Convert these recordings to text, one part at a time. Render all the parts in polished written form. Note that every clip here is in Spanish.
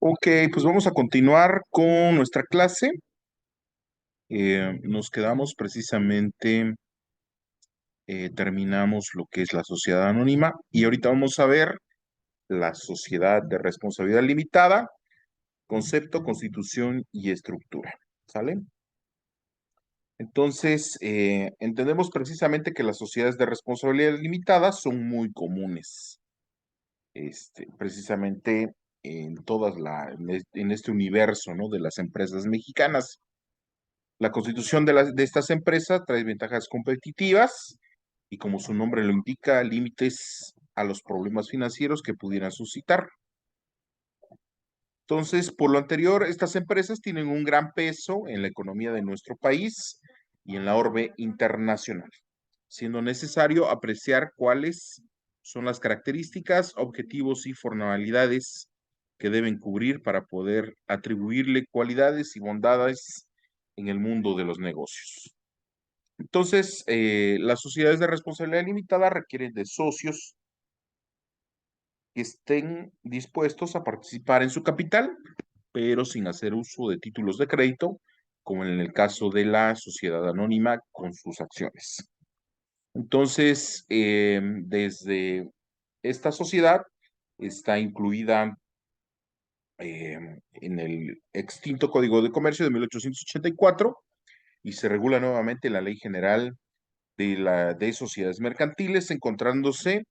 Ok, pues vamos a continuar con nuestra clase. Nos quedamos precisamente, terminamos lo que es la sociedad anónima y ahorita vamos a ver la sociedad de responsabilidad limitada, concepto, constitución y estructura. ¿Sale? Entonces, entendemos precisamente que las sociedades de responsabilidad limitada son muy comunes, precisamente en este universo, ¿no? De las empresas mexicanas. La constitución de estas empresas trae ventajas competitivas y, como su nombre lo indica, límites a los problemas financieros que pudieran suscitar. Entonces, por lo anterior, estas empresas tienen un gran peso en la economía de nuestro país y en la orbe internacional, siendo necesario apreciar cuáles son las características, objetivos y formalidades que deben cubrir para poder atribuirle cualidades y bondades en el mundo de los negocios. Entonces, las sociedades de responsabilidad limitada requieren de socios que estén dispuestos a participar en su capital, pero sin hacer uso de títulos de crédito, como en el caso de la sociedad anónima con sus acciones. Entonces, desde esta sociedad está incluida en el extinto Código de Comercio de 1884 y se regula nuevamente en la Ley General de sociedades mercantiles, encontrándose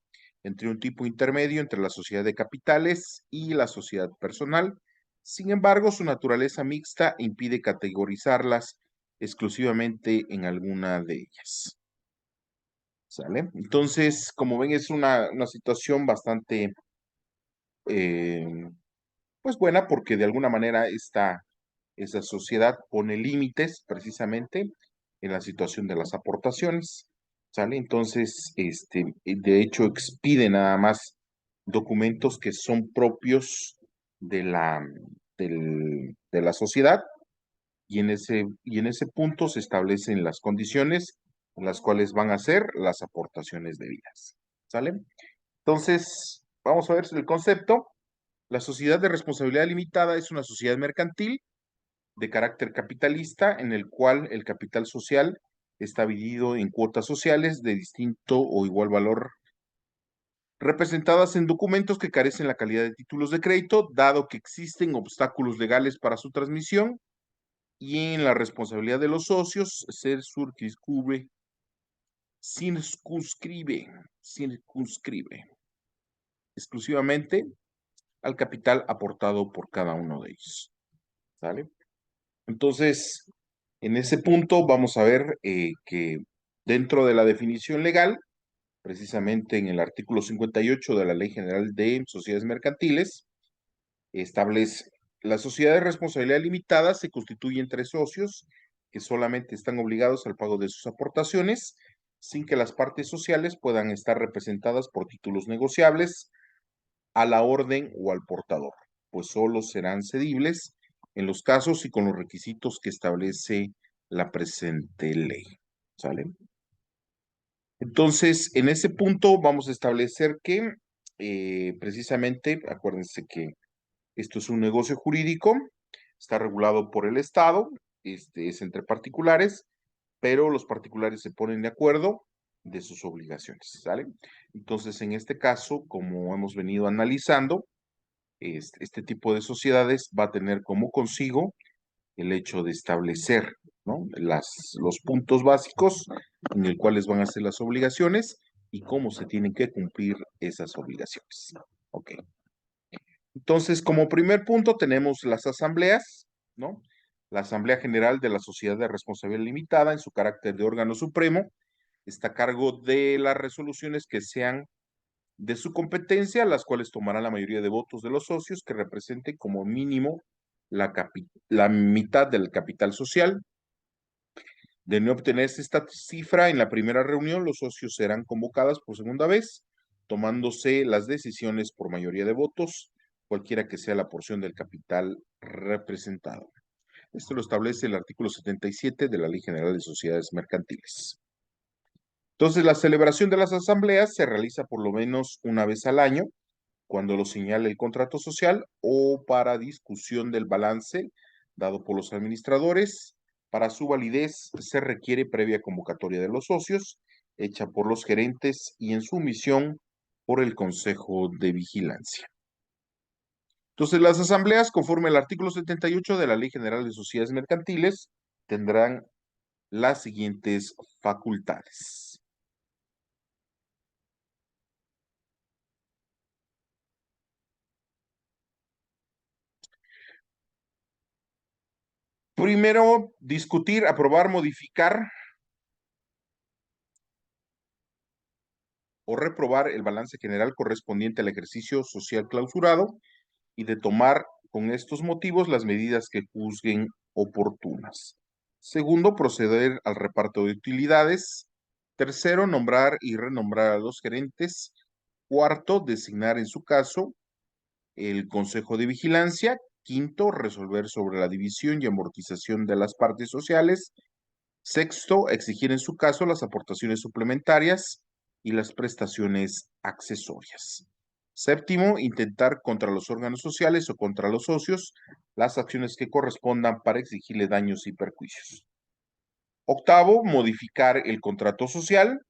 entre un tipo intermedio entre la sociedad de capitales y la sociedad personal. Sin embargo, su naturaleza mixta impide categorizarlas exclusivamente en alguna de ellas. ¿Sale? Entonces, como ven, es una situación bastante, eh, pues buena, porque de alguna manera esa sociedad pone límites precisamente en la situación de las aportaciones, ¿sale? Entonces, de hecho, expide nada más documentos que son propios de de la sociedad y en ese punto se establecen las condiciones en las cuales van a ser las aportaciones debidas, ¿sale? Entonces, vamos a ver el concepto. La sociedad de responsabilidad limitada es una sociedad mercantil de carácter capitalista en el cual el capital social está dividido en cuotas sociales de distinto o igual valor representadas en documentos que carecen la calidad de títulos de crédito, dado que existen obstáculos legales para su transmisión y en la responsabilidad de los socios se circunscribe exclusivamente al capital aportado por cada uno de ellos. ¿Sale? Entonces, en ese punto vamos a ver que dentro de la definición legal, precisamente en el artículo 58 de la Ley General de Sociedades Mercantiles, establece: la sociedad de responsabilidad limitada se constituye entre socios que solamente están obligados al pago de sus aportaciones, sin que las partes sociales puedan estar representadas por títulos negociables a la orden o al portador, pues solo serán cedibles en los casos y con los requisitos que establece la presente ley. ¿Sale? Entonces, en ese punto vamos a establecer que precisamente, acuérdense que esto es un negocio jurídico, está regulado por el Estado, es entre particulares, pero los particulares se ponen de acuerdo de sus obligaciones, ¿sale? Entonces, en este caso, como hemos venido analizando, este tipo de sociedades va a tener como consigo el hecho de establecer, ¿no? Los puntos básicos en el cuales van a ser las obligaciones y cómo se tienen que cumplir esas obligaciones. Ok. Entonces, como primer punto tenemos las asambleas, ¿no? La Asamblea General de la Sociedad de Responsabilidad Limitada, en su carácter de órgano supremo, está a cargo de las resoluciones que sean de su competencia, las cuales tomará la mayoría de votos de los socios que represente como mínimo la mitad del capital social. De no obtenerse esta cifra en la primera reunión, los socios serán convocados por segunda vez, tomándose las decisiones por mayoría de votos, cualquiera que sea la porción del capital representado. Esto lo establece el artículo 77 de la Ley General de Sociedades Mercantiles. Entonces, la celebración de las asambleas se realiza por lo menos una vez al año cuando lo señale el contrato social o para discusión del balance dado por los administradores. Para su validez se requiere previa convocatoria de los socios, hecha por los gerentes y en su misión por el Consejo de Vigilancia. Entonces, las asambleas, conforme al artículo 78 de la Ley General de Sociedades Mercantiles, tendrán las siguientes facultades. Primero, discutir, aprobar, modificar o reprobar el balance general correspondiente al ejercicio social clausurado y de tomar con estos motivos las medidas que juzguen oportunas. Segundo, proceder al reparto de utilidades. Tercero, nombrar y renombrar a los gerentes. Cuarto, designar en su caso el Consejo de Vigilancia. Quinto, resolver sobre la división y amortización de las partes sociales. Sexto, exigir en su caso las aportaciones suplementarias y las prestaciones accesorias. Séptimo, intentar contra los órganos sociales o contra los socios las acciones que correspondan para exigirle daños y perjuicios. Octavo, modificar el contrato social.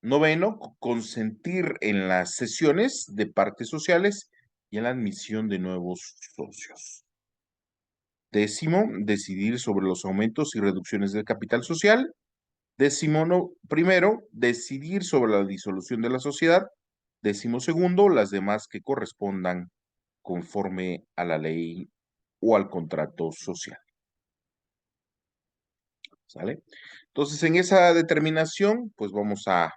Noveno, consentir en las sesiones de partes sociales y en la admisión de nuevos socios. Décimo, decidir sobre los aumentos y reducciones del capital social. Primero, decidir sobre la disolución de la sociedad. Décimo segundo, las demás que correspondan conforme a la ley o al contrato social. ¿Sale? Entonces, en esa determinación, pues vamos a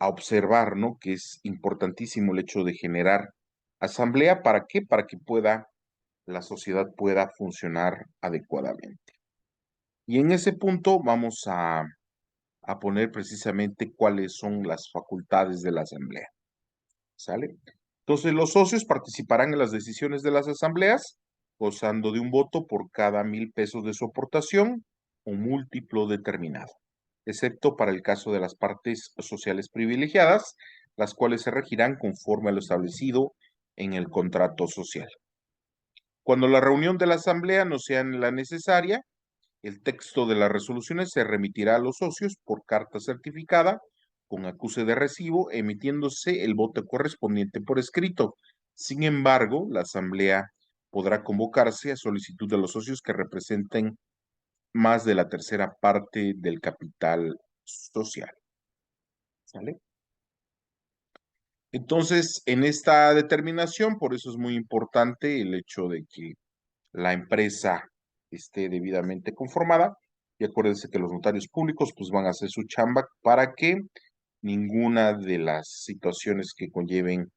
observar, ¿no? Que es importantísimo el hecho de generar asamblea. ¿Para qué? Para que la sociedad pueda funcionar adecuadamente. Y en ese punto vamos a poner precisamente cuáles son las facultades de la asamblea. ¿Sale? Entonces, los socios participarán en las decisiones de las asambleas, gozando de un voto por cada 1,000 pesos de su aportación o múltiplo determinado, excepto para el caso de las partes sociales privilegiadas, las cuales se regirán conforme a lo establecido en el contrato social. Cuando la reunión de la asamblea no sea la necesaria, el texto de las resoluciones se remitirá a los socios por carta certificada con acuse de recibo, emitiéndose el voto correspondiente por escrito. Sin embargo, la asamblea podrá convocarse a solicitud de los socios que representen más de la tercera parte del capital social. ¿Sale? Entonces, en esta determinación, por eso es muy importante el hecho de que la empresa esté debidamente conformada. Y acuérdense que los notarios públicos pues van a hacer su chamba para que ninguna de las situaciones que conlleven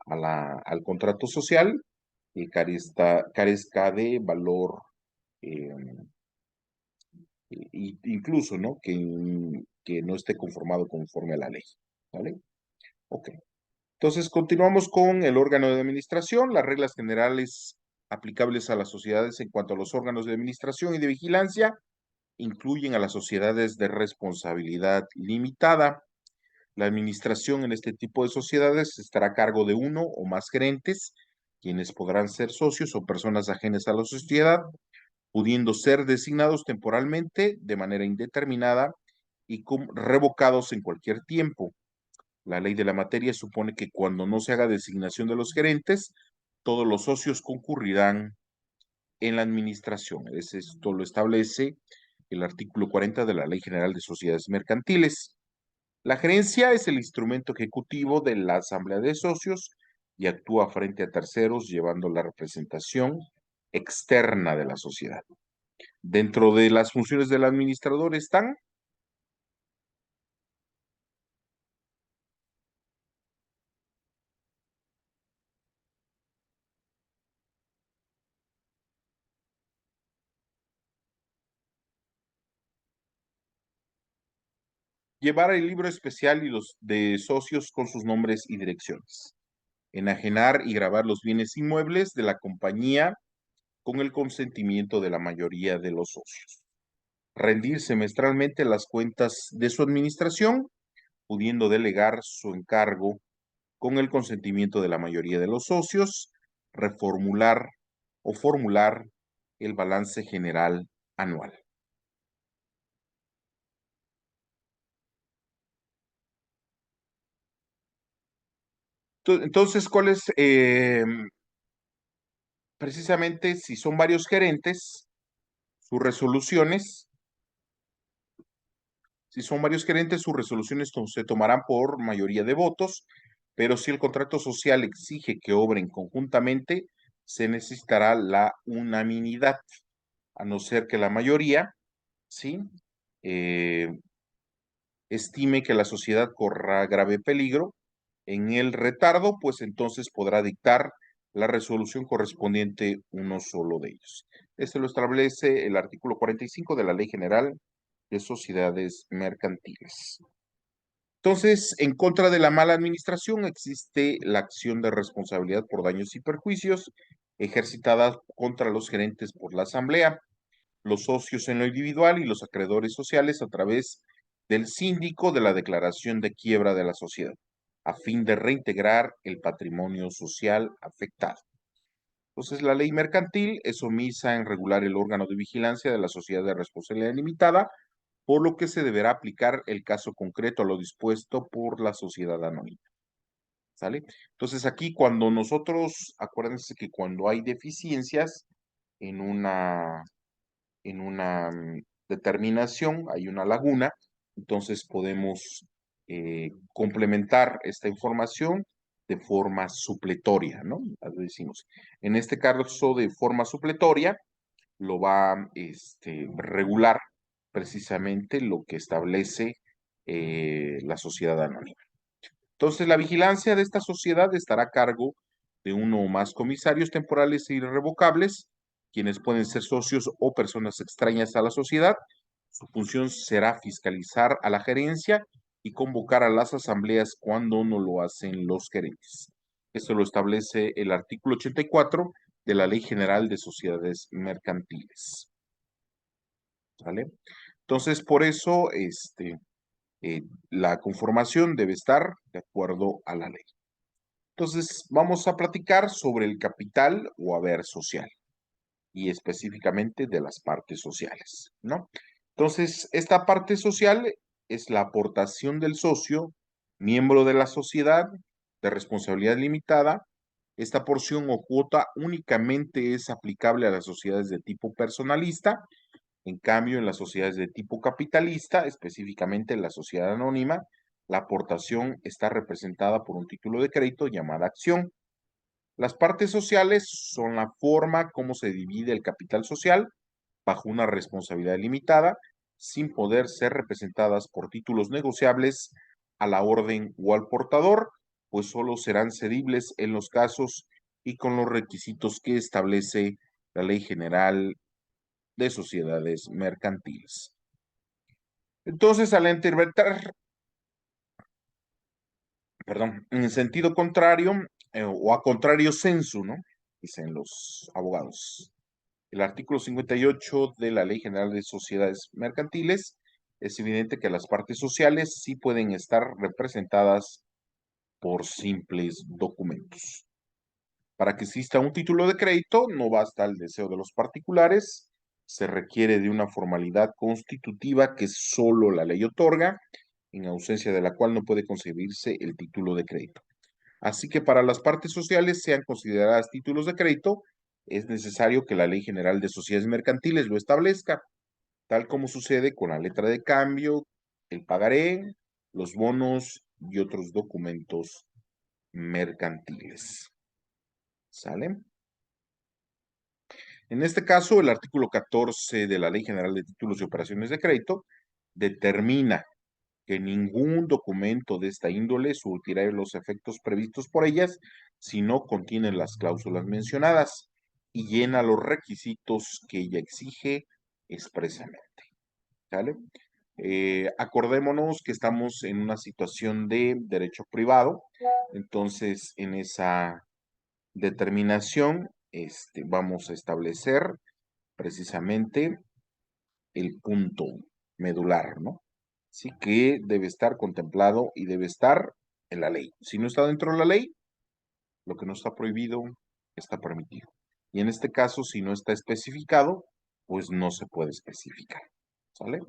al contrato social carezca de valor, eh, incluso, ¿no? Que no esté conformado conforme a la ley. ¿Vale? Ok. Entonces, continuamos con el órgano de administración, las reglas generales aplicables a las sociedades en cuanto a los órganos de administración y de vigilancia incluyen a las sociedades de responsabilidad limitada. La administración en este tipo de sociedades estará a cargo de uno o más gerentes, quienes podrán ser socios o personas ajenas a la sociedad, pudiendo ser designados temporalmente de manera indeterminada y revocados en cualquier tiempo. La ley de la materia supone que cuando no se haga designación de los gerentes, todos los socios concurrirán en la administración. Esto lo establece el artículo 40 de la Ley General de Sociedades Mercantiles. La gerencia es el instrumento ejecutivo de la Asamblea de Socios y actúa frente a terceros llevando la representación externa de la sociedad. Dentro de las funciones del administrador están llevar el libro especial y los de socios con sus nombres y direcciones, enajenar y grabar los bienes inmuebles de la compañía con el consentimiento de la mayoría de los socios, rendir semestralmente las cuentas de su administración, pudiendo delegar su encargo con el consentimiento de la mayoría de los socios, reformular o formular el balance general anual. Entonces, ¿cuál es? Precisamente, si son varios gerentes, sus resoluciones, si son varios gerentes, sus resoluciones se tomarán por mayoría de votos, pero si el contrato social exige que obren conjuntamente, se necesitará la unanimidad, a no ser que la mayoría, ¿sí? Eh, estime que la sociedad corra grave peligro en el retardo, pues entonces podrá dictar la resolución correspondiente uno solo de ellos. Este lo establece el artículo 45 de la Ley General de Sociedades Mercantiles. Entonces, en contra de la mala administración existe la acción de responsabilidad por daños y perjuicios ejercitada contra los gerentes por la asamblea, los socios en lo individual y los acreedores sociales a través del síndico de la declaración de quiebra de la sociedad, a fin de reintegrar el patrimonio social afectado. Entonces, la ley mercantil es omisa en regular el órgano de vigilancia de la sociedad de responsabilidad limitada, por lo que se deberá aplicar el caso concreto a lo dispuesto por la sociedad anónima. ¿Sale? Entonces, aquí cuando nosotros, acuérdense que cuando hay deficiencias en una determinación, hay una laguna, entonces podemos complementar esta información de forma supletoria, ¿no? Así decimos. En este caso, de forma supletoria, lo va a regular precisamente lo que establece la sociedad anónima. Entonces, la vigilancia de esta sociedad estará a cargo de uno o más comisarios temporales e irrevocables, quienes pueden ser socios o personas extrañas a la sociedad. Su función será fiscalizar a la gerencia y convocar a las asambleas cuando no lo hacen los gerentes. Esto lo establece el artículo 84 de la Ley General de Sociedades Mercantiles. ¿Vale? Entonces, por eso, la conformación debe estar de acuerdo a la ley. Entonces, vamos a platicar sobre el capital o haber social y específicamente de las partes sociales, ¿no? Entonces, esta parte social es la aportación del socio, miembro de la sociedad de responsabilidad limitada. Esta porción o cuota únicamente es aplicable a las sociedades de tipo personalista. En cambio, en las sociedades de tipo capitalista, específicamente en la sociedad anónima, la aportación está representada por un título de crédito llamada acción. Las partes sociales son la forma como se divide el capital social bajo una responsabilidad limitada, sin poder ser representadas por títulos negociables a la orden o al portador, pues solo serán cedibles en los casos y con los requisitos que establece la Ley General de Sociedades Mercantiles. Entonces, al interpretar, perdón, en sentido contrario o a contrario sensu, ¿no? Dicen los abogados. El artículo 58 de la Ley General de Sociedades Mercantiles es evidente que las partes sociales sí pueden estar representadas por simples documentos. Para que exista un título de crédito, no basta el deseo de los particulares, se requiere de una formalidad constitutiva que solo la ley otorga, en ausencia de la cual no puede concebirse el título de crédito. Así que para las partes sociales sean consideradas títulos de crédito, es necesario que la Ley General de Sociedades Mercantiles lo establezca, tal como sucede con la letra de cambio, el pagaré, los bonos y otros documentos mercantiles. ¿Sale? En este caso, el artículo 14 de la Ley General de Títulos y Operaciones de Crédito determina que ningún documento de esta índole surtirá los efectos previstos por ellas si no contiene las cláusulas mencionadas y llena los requisitos que ella exige expresamente. ¿Sale? Acordémonos que estamos en una situación de derecho privado, entonces en esa determinación vamos a establecer precisamente el punto medular, ¿no? Sí que debe estar contemplado y debe estar en la ley. Si no está dentro de la ley, lo que no está prohibido está permitido. Y en este caso, si no está especificado, pues no se puede especificar. ¿Sale?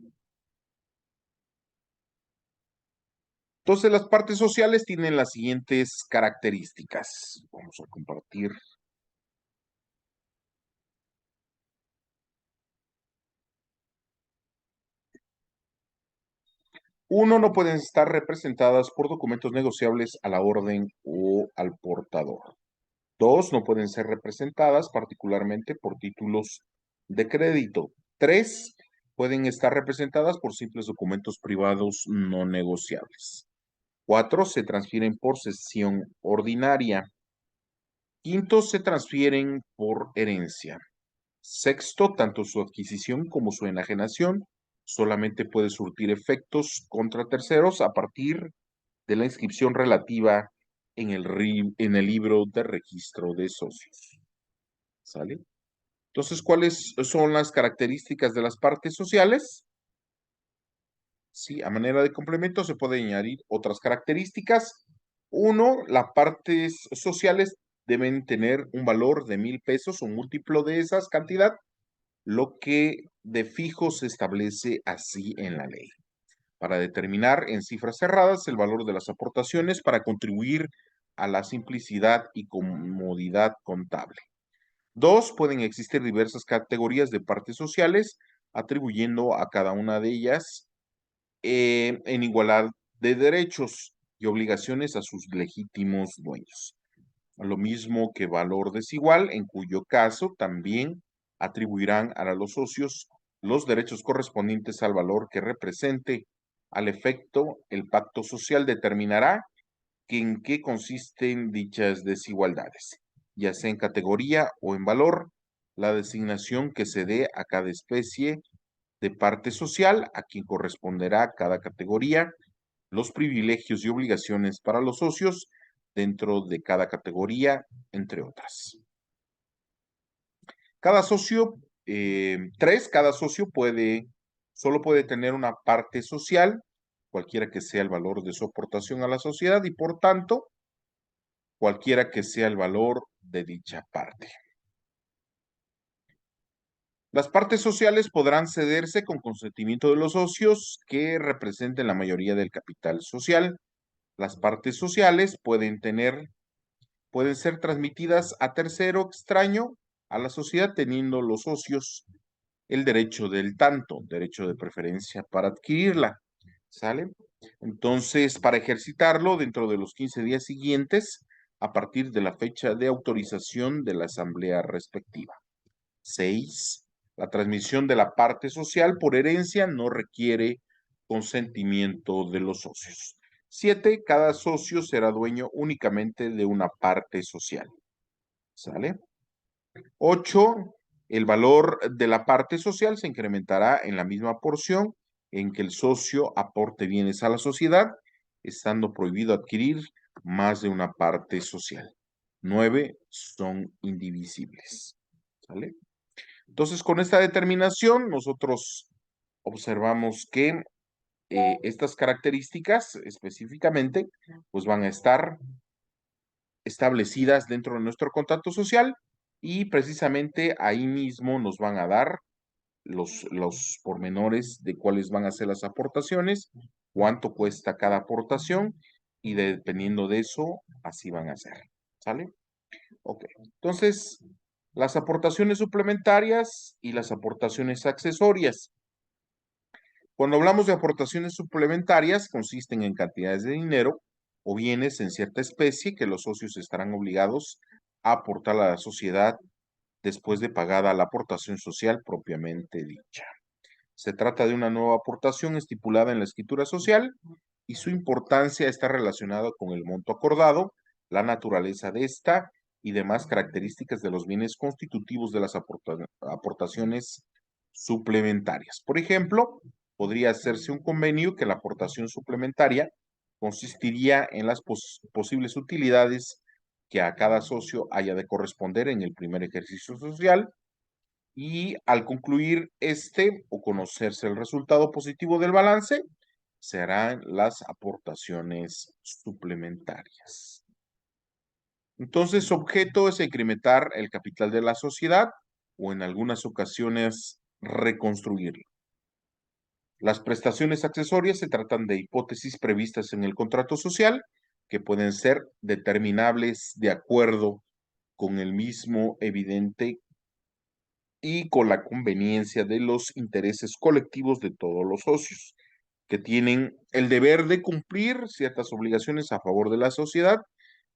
Entonces, las partes sociales tienen las siguientes características. Vamos a compartir. Uno, no pueden estar representadas por documentos negociables a la orden o al portador. Dos, no pueden ser representadas particularmente por títulos de crédito. Tres, pueden estar representadas por simples documentos privados no negociables. Cuatro, se transfieren por cesión ordinaria. Quinto, se transfieren por herencia. Sexto, tanto su adquisición como su enajenación solamente puede surtir efectos contra terceros a partir de la inscripción relativa en el libro de registro de socios. ¿Sale? Entonces, ¿cuáles son las características de las partes sociales? Sí, a manera de complemento se pueden añadir otras características. Uno, las partes sociales deben tener un valor de 1,000 pesos, un múltiplo de esas cantidad, lo que de fijo se establece así en la ley, para determinar en cifras cerradas el valor de las aportaciones para contribuir a la simplicidad y comodidad contable. Dos, pueden existir diversas categorías de partes sociales, atribuyendo a cada una de ellas en igualdad de derechos y obligaciones a sus legítimos dueños. Lo mismo que valor desigual, en cuyo caso también atribuirán a los socios los derechos correspondientes al valor que represente. Al efecto, el pacto social determinará en qué consisten dichas desigualdades, ya sea en categoría o en valor, la designación que se dé a cada especie de parte social, a quien corresponderá cada categoría, los privilegios y obligaciones para los socios dentro de cada categoría, entre otras. Cada socio, cada socio solo puede tener una parte social, cualquiera que sea el valor de su aportación a la sociedad y por tanto, cualquiera que sea el valor de dicha parte. Las partes sociales podrán cederse con consentimiento de los socios que representen la mayoría del capital social. Las partes sociales pueden ser transmitidas a tercero extraño a la sociedad, teniendo los socios el derecho del tanto, derecho de preferencia para adquirirla. ¿Sale? Entonces, para ejercitarlo dentro de los 15 días siguientes, a partir de la fecha de autorización de la asamblea respectiva. 6. La transmisión de la parte social por herencia no requiere consentimiento de los socios. 7. Cada socio será dueño únicamente de una parte social. ¿Sale? 8. El valor de la parte social se incrementará en la misma porción en que el socio aporte bienes a la sociedad, estando prohibido adquirir más de una parte social. 9. Son indivisibles. ¿Sale? Entonces, con esta determinación, nosotros observamos que estas características específicamente, pues van a estar establecidas dentro de nuestro contrato social y precisamente ahí mismo nos van a dar los pormenores de cuáles van a ser las aportaciones, cuánto cuesta cada aportación y dependiendo de eso, así van a ser. ¿Sale? Ok. Entonces, las aportaciones suplementarias y las aportaciones accesorias. Cuando hablamos de aportaciones suplementarias, consisten en cantidades de dinero o bienes en cierta especie que los socios estarán obligados a aportar a la sociedad después de pagada la aportación social propiamente dicha. Se trata de una nueva aportación estipulada en la escritura social y su importancia está relacionada con el monto acordado, la naturaleza de esta y demás características de los bienes constitutivos de las aportaciones suplementarias. Por ejemplo, podría hacerse un convenio que la aportación suplementaria consistiría en las posibles utilidades que a cada socio haya de corresponder en el primer ejercicio social y al concluir este o conocerse el resultado positivo del balance, se harán las aportaciones suplementarias. Entonces, su objeto es incrementar el capital de la sociedad o en algunas ocasiones reconstruirlo. Las prestaciones accesorias se tratan de hipótesis previstas en el contrato social que pueden ser determinables de acuerdo con el mismo evidente y con la conveniencia de los intereses colectivos de todos los socios, que tienen el deber de cumplir ciertas obligaciones a favor de la sociedad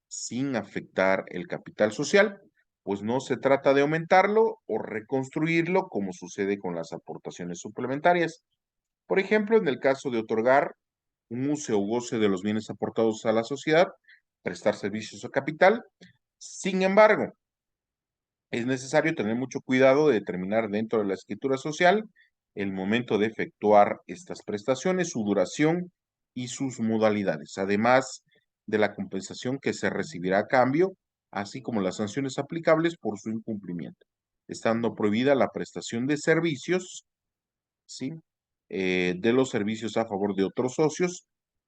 sin afectar el capital social, pues no se trata de aumentarlo o reconstruirlo como sucede con las aportaciones suplementarias. Por ejemplo, en el caso de otorgar un uso o goce de los bienes aportados a la sociedad, prestar servicios a capital. Sin embargo, es necesario tener mucho cuidado de determinar dentro de la escritura social el momento de efectuar estas prestaciones, su duración y sus modalidades, además de la compensación que se recibirá a cambio, así como las sanciones aplicables por su incumplimiento, estando prohibida la prestación de servicios, ¿sí? De los servicios a favor de otros socios,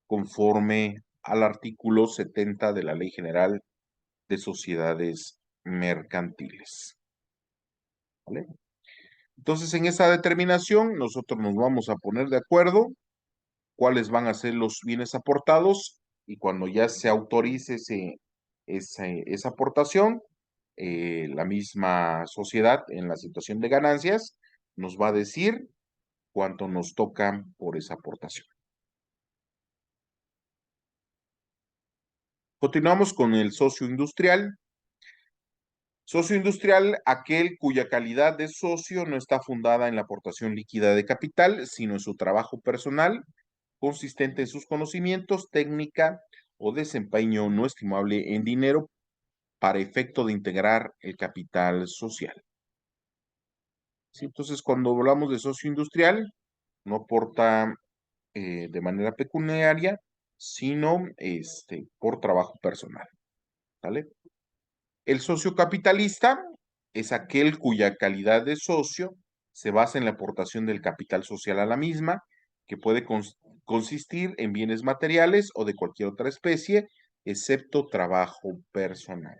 conforme al artículo 70 de la Ley General de Sociedades Mercantiles. ¿Vale? Entonces, en esa determinación, nosotros nos vamos a poner de acuerdo cuáles van a ser los bienes aportados y cuando ya se autorice esa aportación, la misma sociedad en la situación de ganancias nos va a decir cuánto nos toca por esa aportación. Continuamos con el socio industrial. Socio industrial, aquel cuya calidad de socio no está fundada en la aportación líquida de capital, sino en su trabajo personal, consistente en sus conocimientos, técnica o desempeño no estimable en dinero para efecto de integrar el capital social. ¿Sí? Entonces, cuando hablamos de socio industrial, no aporta de manera pecuniaria, sino por trabajo personal. ¿Vale? El socio capitalista es aquel cuya calidad de socio se basa en la aportación del capital social a la misma, que puede consistir en bienes materiales o de cualquier otra especie, excepto trabajo personal.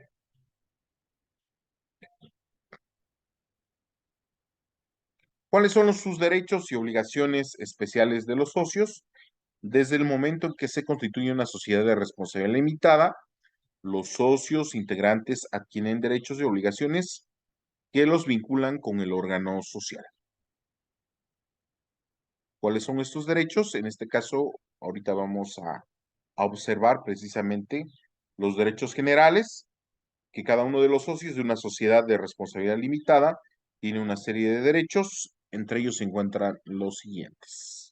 ¿Cuáles son sus derechos y obligaciones especiales de los socios? Desde el momento en que se constituye una sociedad de responsabilidad limitada, los socios integrantes adquieren derechos y obligaciones que los vinculan con el órgano social. ¿Cuáles son estos derechos? En este caso, ahorita vamos a observar precisamente los derechos generales, que cada uno de los socios de una sociedad de responsabilidad limitada tiene una serie de derechos, entre ellos se encuentran los siguientes.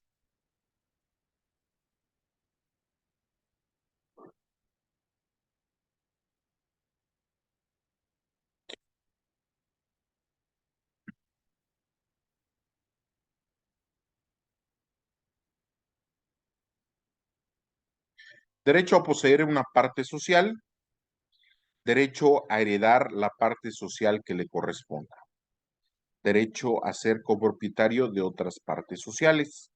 Derecho a poseer una parte social, derecho a heredar la parte social que le corresponda, derecho a ser copropietario de otras partes sociales,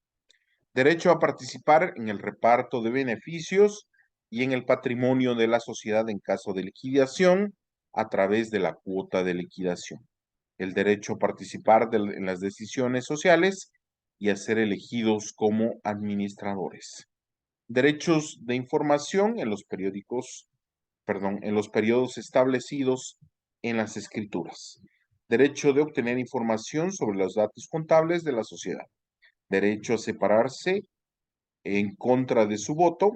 derecho a participar en el reparto de beneficios y en el patrimonio de la sociedad en caso de liquidación a través de la cuota de liquidación, el derecho a participar en las decisiones sociales y a ser elegidos como administradores, derechos de información en los periódicos, perdón, en los periodos establecidos en las escrituras, derecho de obtener información sobre los datos contables de la sociedad, derecho a separarse en contra de su voto.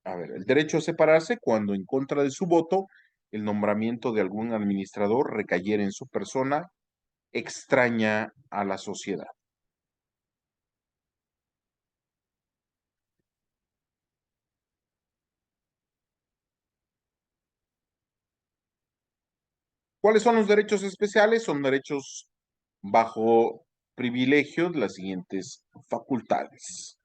A ver, el derecho a separarse cuando en contra de su voto el nombramiento de algún administrador recayera en su persona extraña a la sociedad. ¿Cuáles son los derechos especiales? Son derechos bajo privilegios, las siguientes facultades.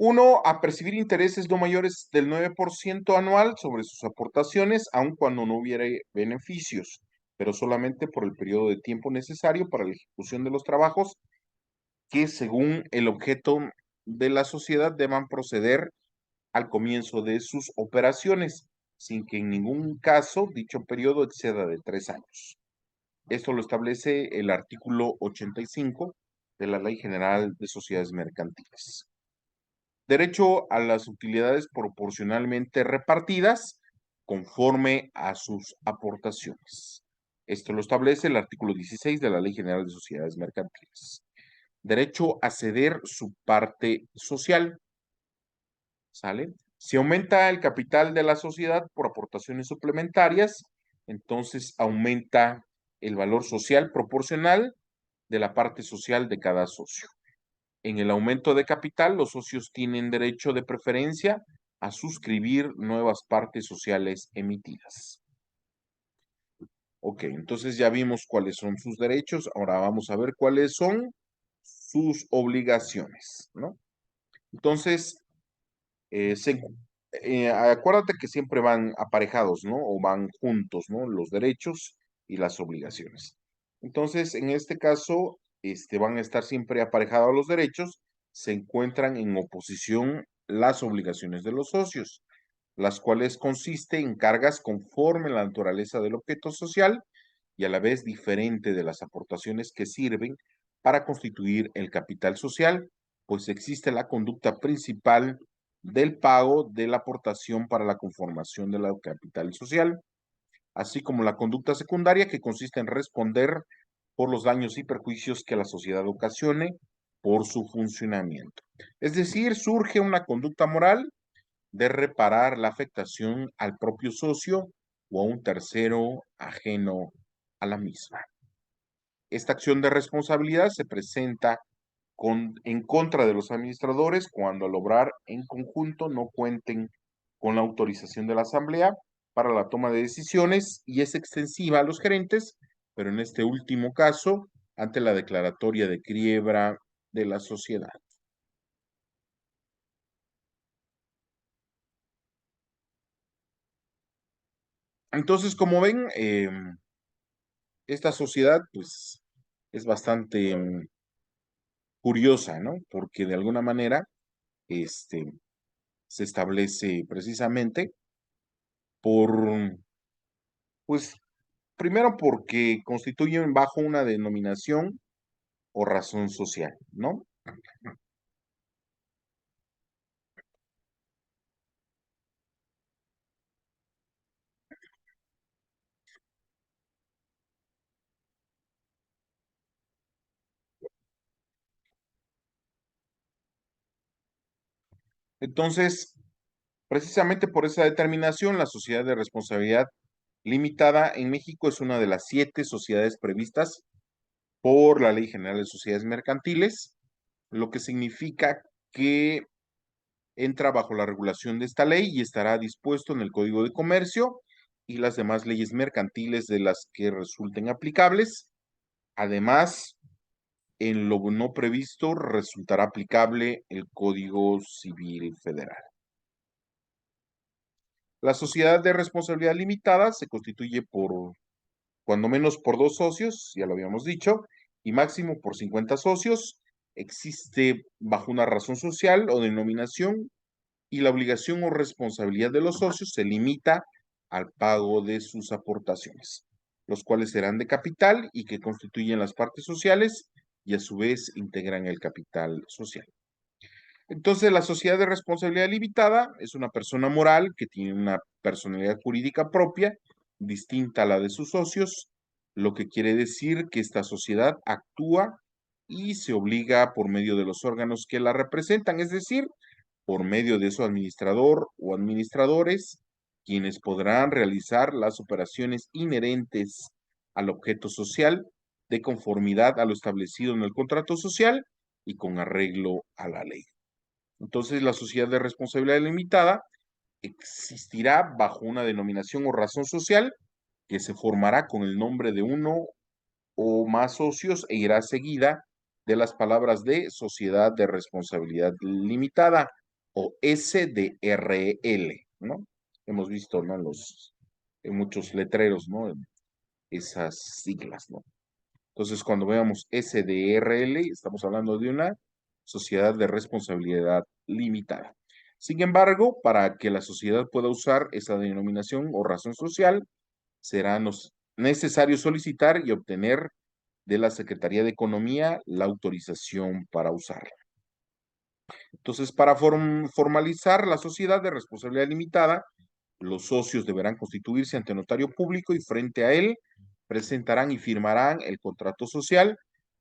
Uno, a percibir intereses no mayores del 9% anual sobre sus aportaciones, aun cuando no hubiera beneficios, pero solamente por el periodo de tiempo necesario para la ejecución de los trabajos que, según el objeto de la sociedad, deban proceder al comienzo de sus operaciones, sin que en ningún caso dicho periodo exceda de 3 años. Esto lo establece el artículo 85 de la Ley General de Sociedades Mercantiles. Derecho a las utilidades proporcionalmente repartidas conforme a sus aportaciones. Esto lo establece el artículo 16 de la Ley General de Sociedades Mercantiles. Derecho a ceder su parte social. ¿Sale? Si aumenta el capital de la sociedad por aportaciones suplementarias, entonces aumenta el valor social proporcional de la parte social de cada socio. En el aumento de capital, los socios tienen derecho de preferencia a suscribir nuevas partes sociales emitidas. Ok, entonces ya vimos cuáles son sus derechos, ahora vamos a ver cuáles son sus obligaciones, ¿no? Entonces, eh, se- acuérdate que siempre van aparejados, ¿no? O van juntos, ¿no? Los derechos y las obligaciones. Entonces, en este caso, van a estar siempre aparejados los derechos, se encuentran en oposición las obligaciones de los socios, las cuales consiste en cargas conforme a la naturaleza del objeto social y a la vez diferente de las aportaciones que sirven para constituir el capital social, pues existe la conducta principal del pago de la aportación para la conformación de la capital social, así como la conducta secundaria que consiste en responder por los daños y perjuicios que la sociedad ocasione por su funcionamiento. Es decir, surge una conducta moral de reparar la afectación al propio socio o a un tercero ajeno a la misma. Esta acción de responsabilidad se presenta en contra de los administradores cuando al obrar en conjunto no cuenten con la autorización de la asamblea para la toma de decisiones y es extensiva a los gerentes, pero en este último caso, ante la declaratoria de quiebra de la sociedad. Entonces, como ven, esta sociedad, pues, es bastante curiosa, ¿no? Porque de alguna manera, este, se establece precisamente por, pues, primero porque constituyen bajo una denominación o razón social, ¿no? Entonces, precisamente por esa determinación, la sociedad de responsabilidad limitada en México es una de las 7 sociedades previstas por la Ley General de Sociedades Mercantiles, lo que significa que entra bajo la regulación de esta ley y estará dispuesto en el Código de Comercio y las demás leyes mercantiles de las que resulten aplicables. Además, en lo no previsto resultará aplicable el Código Civil Federal. La sociedad de responsabilidad limitada se constituye por, cuando menos por 2 socios, ya lo habíamos dicho, y máximo por 50 socios. Existe bajo una razón social o denominación y la obligación o responsabilidad de los socios se limita al pago de sus aportaciones, los cuales serán de capital y que constituyen las partes sociales y a su vez integran el capital social. Entonces, la sociedad de responsabilidad limitada es una persona moral que tiene una personalidad jurídica propia, distinta a la de sus socios, lo que quiere decir que esta sociedad actúa y se obliga por medio de los órganos que la representan, es decir, por medio de su administrador o administradores, quienes podrán realizar las operaciones inherentes al objeto social de conformidad a lo establecido en el contrato social y con arreglo a la ley. Entonces, la sociedad de responsabilidad limitada existirá bajo una denominación o razón social que se formará con el nombre de uno o más socios e irá seguida de las palabras de sociedad de responsabilidad limitada. o SDRL, ¿no? Hemos visto, ¿no? En muchos letreros, ¿no? Esas siglas, ¿no? Entonces, cuando veamos SDRL, estamos hablando de una sociedad de responsabilidad limitada. Sin embargo, para que la sociedad pueda usar esa denominación o razón social, será necesario solicitar y obtener de la Secretaría de Economía la autorización para usarla. Entonces, para formalizar la sociedad de responsabilidad limitada, los socios deberán constituirse ante notario público y frente a él presentarán y firmarán el contrato social,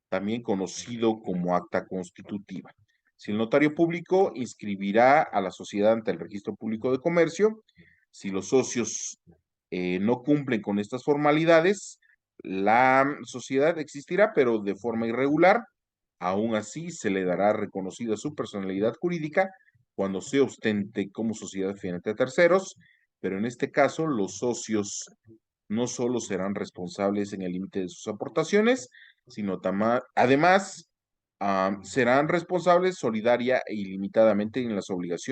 también conocido como acta constitutiva. Si el notario público inscribirá a la sociedad ante el registro público de comercio, si los socios no cumplen con estas formalidades, la sociedad existirá, pero de forma irregular. Aún así, se le dará reconocida su personalidad jurídica cuando se ostente como sociedad finante a terceros, pero en este caso los socios no solo serán responsables en el límite de sus aportaciones, sino además serán responsables solidaria e ilimitadamente en las obligaciones